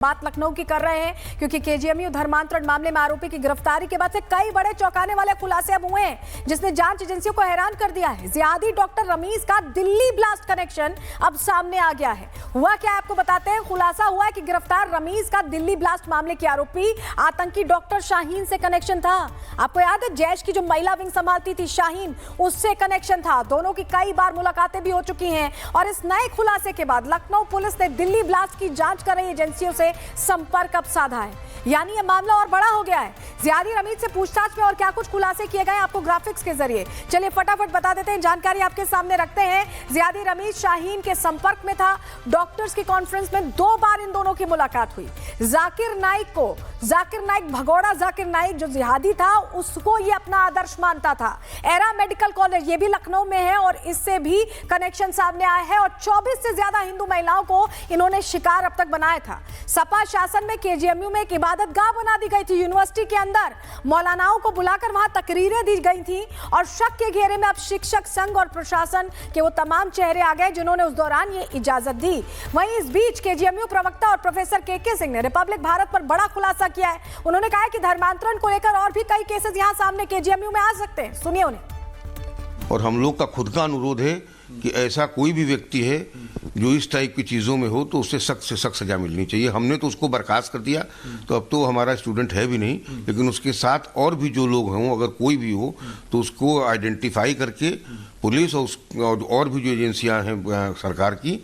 बात लखनऊ की कर रहे हैं क्योंकि केजीएमयू धर्मांतरण मामले में आरोपी की गिरफ्तारी के बाद से कई बड़े चौंकाने वाले खुलासे अब हुए हैं, जिसने जांच एजेंसियों को हैरान कर दिया है। जियादी डॉक्टर रमीज का दिल्ली ब्लास्ट कनेक्शन अब सामने आ गया है। हुआ क्या आपको बताते हैं। खुलासा हुआ है कि गिरफ्तार रमीज का दिल्ली ब्लास्ट मामले के आरोपी आतंकी डॉक्टर शाहीन से कनेक्शन था। आपको याद है, जैश की जो महिला विंग संभालती थी शाहीन, उससे कनेक्शन था। दोनों की कई बार मुलाकातें भी हो चुकी हैं और इस नए खुलासे के बाद लखनऊ पुलिस ने दिल्ली ब्लास्ट की जांच कर रही एजेंसियों से संपर्क अब साधा है। यानी ये मामला और बड़ा हो गया है। जियादी रमीज से पूछताछ में और क्या कुछ खुलासे किए गए आपको ग्राफिक्स के जरिए चलिए फटाफट बता देते हैं, जानकारी आपके सामने रखते हैं। जियादी रमीज शाहीन के संपर्क में था। डॉक्टर्स की कॉन्फ्रेंस में 2 बार इन दोनों की मुलाकात हुई। जाकिर नाइक भगोड़ा जाकिर नाइक जो जिहादी था, उसको ये अपना आदर्श मानता था। एरा मेडिकल कॉलेज ये भी लखनऊ में है और इससे भी कनेक्शन सामने आया है और 24 से ज्यादा हिंदू महिलाओं को इन्होंने शिकार अब तक बनाया था। सपा शासन में केजीएमयू में एक इबादतगाह बना दी गई थी। यूनिवर्सिटी के अंदर मौलानाओं को बुलाकर वहां तकरीरें दी गई थी और शक के घेरे में अब शिक्षक संघ और प्रशासन के वो तमाम चेहरे आ गए जिन्होंने उस दौरान ये इजाजत दी। वहीं इस बीच केजीएमयू प्रवक्ता और प्रोफेसर के सिंह ने रिपब्लिक भारत पर बड़ा खुलासा किया है। उन्होंने कहा है कि धर्मांतरण को लेकर और भी कई केसेस यहां सामने केजीएमयू में आ सकते हैं। सुनिए उन्हें। और हम लोग का खुद का अनुरोध है कि ऐसा कोई भी व्यक्ति है जो इस टाइप की चीज़ों में हो तो उसे सख्त से सख्त सजा मिलनी चाहिए। हमने तो उसको बर्खास्त कर दिया, तो अब तो हमारा स्टूडेंट है भी नहीं, लेकिन उसके साथ और भी जो लोग हों, अगर कोई भी हो तो उसको आइडेंटिफाई करके पुलिस और भी जो एजेंसियां हैं सरकार की,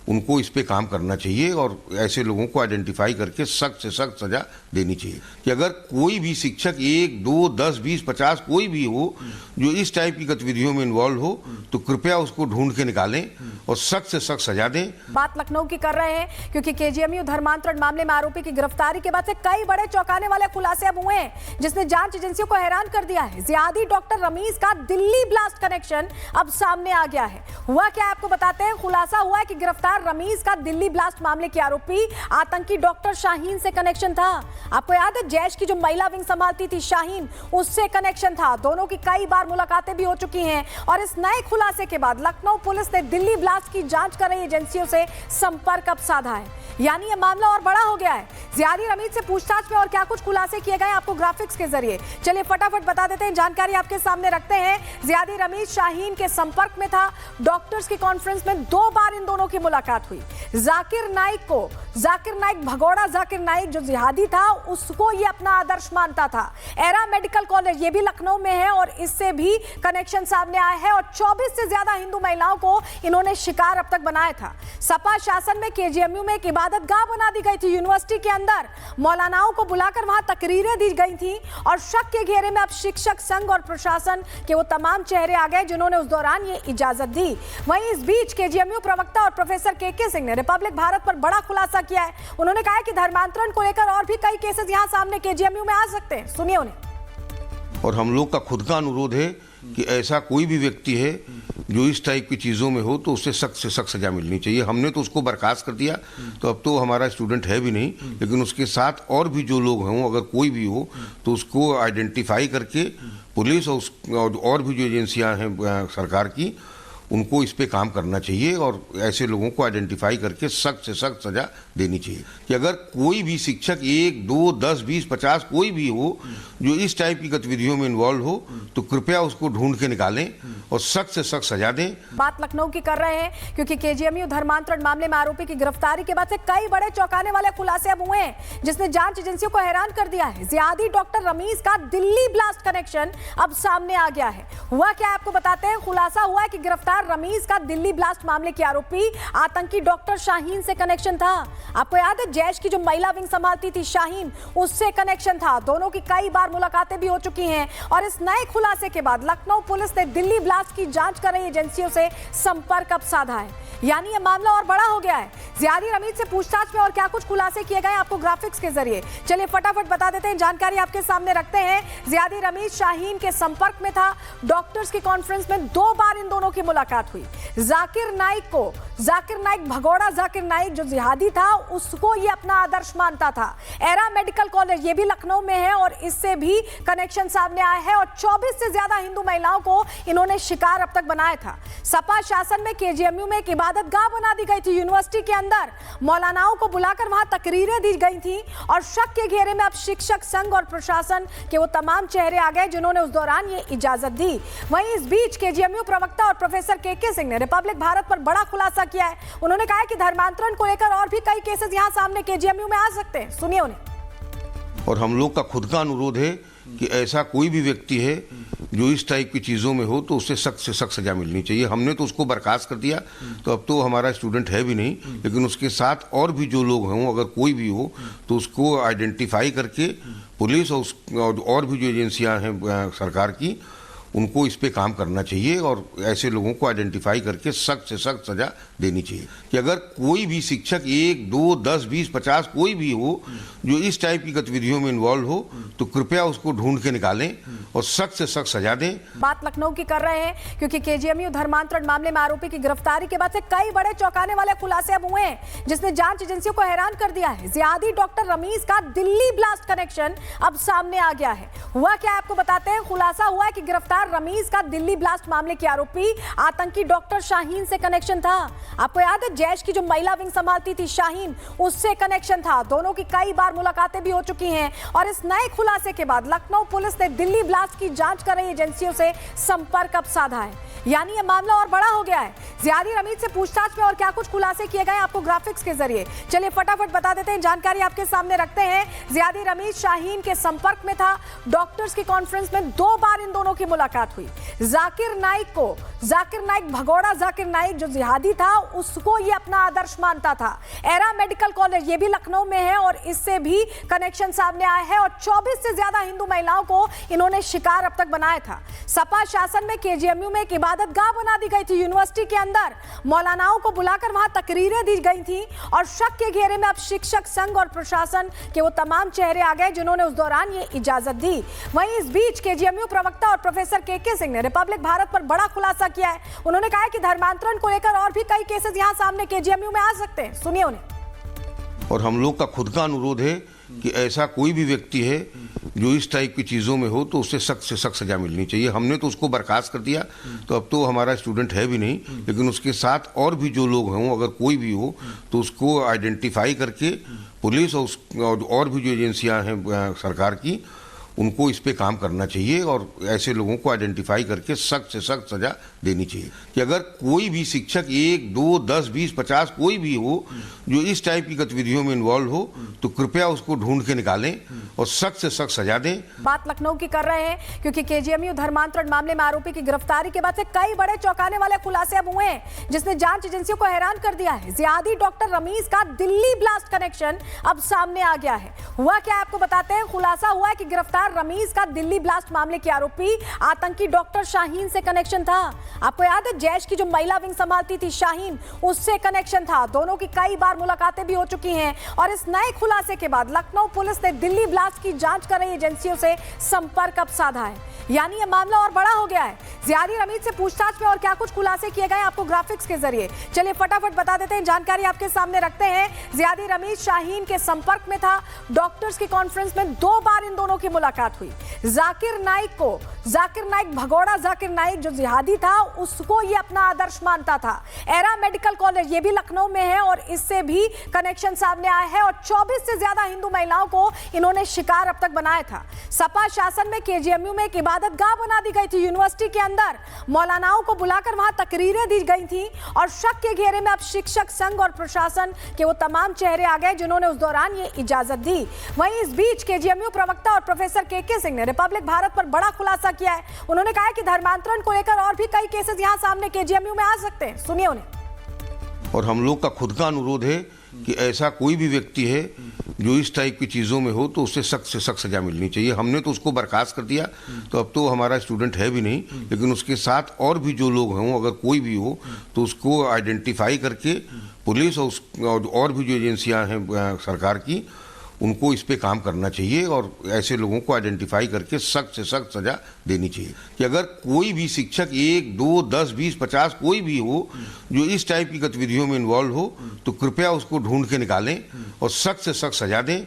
उनको इस पे काम करना चाहिए और ऐसे लोगों को आइडेंटिफाई करके सख्त से सख्त सजा देनी चाहिए। कि अगर कोई भी शिक्षक 1, 2, 10, 20, 50 कोई भी हो जो इस टाइप की गतिविधियों में इन्वॉल्व हो तो कृपया उसको ढूंढ के निकालें और सख्त से सख्त सजा दें। बात लखनऊ की कर रहे हैं क्योंकि केजीएमयू धर्मांतरण मामले में आरोपी की गिरफ्तारी के बाद से कई बड़े चौंकाने वाले खुलासे अब हुए हैं, जिसने जांच एजेंसियों को हैरान कर दिया है। जियादी डॉक्टर रमीज का दिल्ली ब्लास्ट कनेक्शन अब सामने आ गया है। हुआ क्या आपको बताते हैं। खुलासा हुआ है कि गिरफ्तार रमीज का दिल्ली ब्लास्ट मामले के आरोपी आतंकी डॉक्टर शाहीन से कनेक्शन था। आपको याद है, जैश की जो महिला विंग संभालती थी शाहीन, उससे कनेक्शन था। दोनों की कई बार मुलाकातें भी हो चुकी हैं और इस नए खुलासे के बाद लखनऊ पुलिस ने दिल्ली ब्लास्ट की जांच कर रही एजेंसियों से संपर्क अब साधा है। यानी ये मामला और बड़ा हो गया है। जियादी रमीज से पूछताछ में और क्या कुछ खुलासे किए गए आपको ग्राफिक्स के जरिए चलिए फटाफट बता देते हैं, जानकारी आपके सामने रखते हैं। जियादी रमीज शाहीन के संपर्क में था। डॉक्टर्स की कॉन्फ्रेंस में 2 बार इन दोनों की मुलाकात हुई। जाकिर नाइक भगोड़ा जाकिर नाइक जो जिहादी था, उसको ये अपना आदर्श मानता था। एरा मेडिकल कॉलेज ये भी लखनऊ में है और इससे भी कनेक्शन सामने आया है और 24 से ज्यादा हिंदू महिलाओं को इन्होंने शिकार अब तक बनाया था। सपा शासन में केजीएमयू में एक इबादतगाह बना दी गई थी। यूनिवर्सिटी के अंदर मौलानाओं को बुलाकर वहां तकरीरें दी गई थी और शक के घेरे में अब शिक्षक संघ और प्रशासन के वो तमाम चेहरे आ गए जिन्होंने उस दौरान ये इजाजत दी। वहीं इस बीच केजीएमयू प्रवक्ता और प्रोफेसर के सिंह ने रिपब्लिक भारत पर बड़ा खुलासा किया है। उन्होंने कहा है कि धर्मांतरण को लेकर और भी कई केसेस यहां सामने केजीएमयू में आ सकते हैं। सुनिए उन्हें। और हम लोग का खुद का अनुरोध है कि ऐसा कोई भी व्यक्ति है जो इस टाइप की चीज़ों में हो तो उसे सख्त से सख्त सजा मिलनी चाहिए। हमने तो उसको बर्खास्त कर दिया, तो अब तो हमारा स्टूडेंट है भी नहीं, लेकिन उसके साथ और भी जो लोग हों, अगर कोई भी हो तो उसको आइडेंटिफाई करके पुलिस और भी जो एजेंसियां हैं सरकार की, उनको इस पे काम करना चाहिए और ऐसे लोगों को आइडेंटिफाई करके सख्त से सख्त सजा देनी चाहिए। कि अगर कोई भी शिक्षक 1, 2, 10, 20, 50 कोई भी हो जो इस टाइप की गतिविधियों में इन्वॉल्व हो तो कृपया उसको ढूंढ के निकालें और सख्त से सख्त सजा दें। बात लखनऊ की कर रहे हैं क्योंकि केजीएमयू धर्मांतरण मामले में आरोपी की गिरफ्तारी के बाद से कई बड़े चौंकाने वाले खुलासे अब हुए हैं, जिसने जांच एजेंसियों को हैरान कर दिया है। जियादी डॉक्टर रमीज का दिल्ली ब्लास्ट कनेक्शन अब सामने आ गया है। हुआ क्या आपको बताते हैं। खुलासा हुआ है कि गिरफ्तार रमीज का दिल्ली ब्लास्ट मामले के आरोपी आतंकी डॉक्टर शाहीन से कनेक्शन था। आपको याद है, जैश की जो महिला विंग संभालती थी शाहीन, उससे कनेक्शन था। दोनों की कई बार मुलाकातें भी हो चुकी हैं और इस नए खुलासे के बाद लखनऊ पुलिस ने दिल्ली ब्लास्ट की जांच कर रही एजेंसियों से संपर्क अब साधा है। यानी ये मामला और बड़ा हो गया है। जियादी रमीज से पूछताछ में और क्या कुछ खुलासे किए गए आपको ग्राफिक्स के जरिए चलिए फटाफट बता देते हैं, जानकारी आपके सामने रखते हैं। जियादी रमीज शाहीन के संपर्क में था। डॉक्टर्स की कॉन्फ्रेंस में 2 बार इन दोनों की मुलाकात हुई। जाकिर नाइक भगोड़ा जाकिर नाइक जो जिहादी था, उसको ये अपना आदर्श मानता था। एरा मेडिकल कॉलेज ये भी लखनऊ में है और इससे भी कनेक्शन सामने आया है और 24 से ज्यादा हिंदू महिलाओं को इन्होंने शिकार अब तक बनाया था। सपा शासन में केजीएमयू में एक इबादतगाह बना दी गई थी। यूनिवर्सिटी के अंदर मौलानाओं को बुलाकर वहां तकरीरें दी गई थी और शक के घेरे में अब शिक्षक संघ और प्रशासन के वो तमाम चेहरे आ गए जिन्होंने उस दौरान ये इजाजत दी। वहीं इस बीच केजीएमयू प्रवक्ता और प्रोफेसर के सिंह ने रिपब्लिक भारत पर बड़ा खुलासा किया है। उन्होंने कहा है कि धर्मांतरण को लेकर और भी कई केसेस यहां सामने केजीएमयू में आ सकते हैं। सुनिए उन्हें। और हम लोग का खुद का अनुरोध है कि ऐसा कोई भी व्यक्ति है जो इस टाइप की चीज़ों में हो तो उससे सख्त से सख्त सजा मिलनी चाहिए। हमने तो उसको बर्खास्त कर दिया, तो अब तो हमारा स्टूडेंट है भी नहीं, लेकिन उसके साथ और भी जो लोग हों, अगर कोई भी हो तो उसको आइडेंटिफाई करके पुलिस और भी जो एजेंसियां हैं सरकार की, उनको इस पे काम करना चाहिए और ऐसे लोगों को आइडेंटिफाई करके सख्त से सख्त सजा देनी चाहिए। कि अगर कोई भी शिक्षक 1, 2, 10, 20, 50 कोई भी हो जो इस टाइप की गतिविधियों में इन्वॉल्व हो तो कृपया उसको ढूंढ के निकालें और सख्त से सख्त सजा दें। बात लखनऊ की कर रहे हैं क्योंकि केजीएमयू धर्मांतरण मामले में आरोपी की गिरफ्तारी के बाद से कई बड़े चौंकाने वाले खुलासे अब हुए हैं जिसने जांच एजेंसियों को हैरान कर दिया है। जियादी डॉक्टर रमीज का दिल्ली ब्लास्ट कनेक्शन अब सामने आ गया है। हुआ क्या आपको बताते हैं। खुलासा हुआ है कि गिरफ्तार रमीज का दिल्ली ब्लास्ट मामले के आरोपी आतंकी डॉक्टर शाहीन से कनेक्शन था। आपको याद है जैश की जो महिला विंग संभालती थी शाहीन, उससे कनेक्शन था। दोनों की कई बार मुलाकातें भी हो चुकी हैं और इस नए खुलासे के बाद लखनऊ पुलिस ने दिल्ली ब्लास्ट की जांच कर रही एजेंसियों से संपर्क अब साधा है। यानी यह मामला और बड़ा हो गया है। जियादी रमीज से पूछताछ में और क्या कुछ खुलासे किए गए आपको ग्राफिक्स के जरिए चलिए फटाफट बता देते हैं, जानकारी आपके सामने रखते हैं। जियादी रमीज शाहीन के संपर्क में था। डॉक्टर्स की कॉन्फ्रेंस में 2 बार इन दोनों की मुलाकात हुई। जाकिर नाइक भगोड़ा जाकिर नाइक जो जिहादी था उसको ये अपना आदर्श मानता था। एरा मेडिकल कॉलेज ये भी लखनऊ में है और इससे भी कनेक्शन सामने आया है और 24 से ज्यादा हिंदू महिलाओं को इन्होंने शिकार अब तक बनाया था। सपा शासन में केजीएमयू में एक इबादतगाह बना दी गई थी। यूनिवर्सिटी के अंदर मौलानाओं को बुलाकर वहां तकरीरें दी गई थी और शक के घेरे में अब शिक्षक संघ और प्रशासन के वो तमाम चेहरे आ गए जिन्होंने उस दौरान ये इजाजत दी। वहीं इस बीच केजीएमयू प्रवक्ता और प्रोफेसर के सिंह ने रिपब्लिक भारत पर बड़ा खुलासा किया है। उन्होंने कहा है कि धर्मांतरण को लेकर और भी कई केसेस यहां सामने केजीएमयू में आ सकते हैं। सुनिए उन्हें। और हम लोग का खुद का अनुरोध है कि ऐसा कोई भी व्यक्ति है जो इस टाइप की चीज़ों में हो तो उससे सख्त सजा मिलनी चाहिए। हमने तो उसको बर्खास्त कर दिया, तो अब तो हमारा स्टूडेंट है भी नहीं, लेकिन उसके साथ और भी जो लोग हों, अगर कोई भी हो तो उसको आइडेंटिफाई करके पुलिस और भी जो एजेंसियां हैं सरकार की, उनको इस पे काम करना चाहिए और ऐसे लोगों को आइडेंटिफाई करके सख्त से सख्त सजा देनी चाहिए। कि अगर कोई भी शिक्षक 1, 2, 10, 20, 50 कोई भी हो जो इस टाइप की गतिविधियों में इन्वॉल्व हो तो कृपया उसको ढूंढ के निकालें और सख्त से सख्त सजा दें। बात लखनऊ की कर रहे हैं क्योंकि केजीएमयू धर्मांतरण मामले में आरोपी की गिरफ्तारी के बाद से कई बड़े चौंकाने वाले खुलासे अब हुए हैं जिसने जांच एजेंसियों को हैरान कर दिया है। जियादी डॉक्टर रमीज का दिल्ली ब्लास्ट कनेक्शन अब सामने आ गया है। हुआ क्या आपको बताते हैं। खुलासा हुआ है कि गिरफ्तार रमीज का दिल्ली ब्लास्ट मामले के आरोपी आतंकी डॉक्टर शाहीन से कनेक्शन था। आपको याद है जैश की जो महिला विंग संभालती थी शाहीन, उससे कनेक्शन था। दोनों की कई बार मुलाकातें भी हो चुकी हैं और इस नए खुलासे के बाद लखनऊ पुलिस ने दिल्ली ब्लास्ट की जांच कर रही एजेंसियों से संपर्क अब साधा है। यानी यह मामला और बड़ा हो गया है। जियादी रमीज से पूछताछ में और क्या कुछ खुलासे किए गए आपको ग्राफिक्स के जरिए चलिए फटाफट बता देते हैं, जानकारी आपके सामने रखते हैं। जियादी रमीज शाहीन के संपर्क में था। डॉक्टर्स की कॉन्फ्रेंस में 2 बार इन दोनों की मुलाकात हुई। जाकिर नाइक भगोड़ा जाकिर नाइक जो जिहादी था उसको ये अपना आदर्श मानता था। एरा मेडिकल कॉलेज ये भी लखनऊ में है और इससे भी कनेक्शन सामने आया है और 24 से ज्यादा हिंदू महिलाओं को इन्होंने शिकार अब तक बनाया था। सपा शासन में केजीएमयू में एक इबादतगाह बना दी गई थी। यूनिवर्सिटी के अंदर मौलानाओं को बुलाकर वहां तकरीरें दी गई थी और शक के घेरे में अब शिक्षक संघ और प्रशासन के वो तमाम चेहरे आ गए जिन्होंने उस दौरान ये इजाजत दी। वहीं इस बीच केजीएमयू प्रवक्ता और प्रोफेसर के सिंह ने रिपब्लिक भारत पर बड़ा खुलासा किया है। उन्होंने कहा है कि धर्मांतरण को लेकर और भी कई केसेस यहां सामने केजीएमयू में आ सकते हैं। सुनिए उन्हें। और हम लोग का खुद का अनुरोध है कि ऐसा कोई भी व्यक्ति है जो इस टाइप की चीज़ों में हो तो उससे सख्त सजा मिलनी चाहिए। हमने तो उसको बर्खास्त कर दिया, तो अब तो हमारा स्टूडेंट है भी नहीं, लेकिन उसके साथ और भी जो लोग हों, अगर कोई भी हो तो उसको आइडेंटिफाई करके पुलिस और भी जो एजेंसियां हैं सरकार की, उनको इस पे काम करना चाहिए और ऐसे लोगों को आइडेंटिफाई करके सख्त से सख्त सजा देनी चाहिए कि अगर कोई भी शिक्षक 1, 2, 10, 20, 50 कोई भी हो जो इस टाइप की गतिविधियों में इन्वॉल्व हो तो कृपया उसको ढूंढ के निकालें और सख्त से सख्त सजा दें।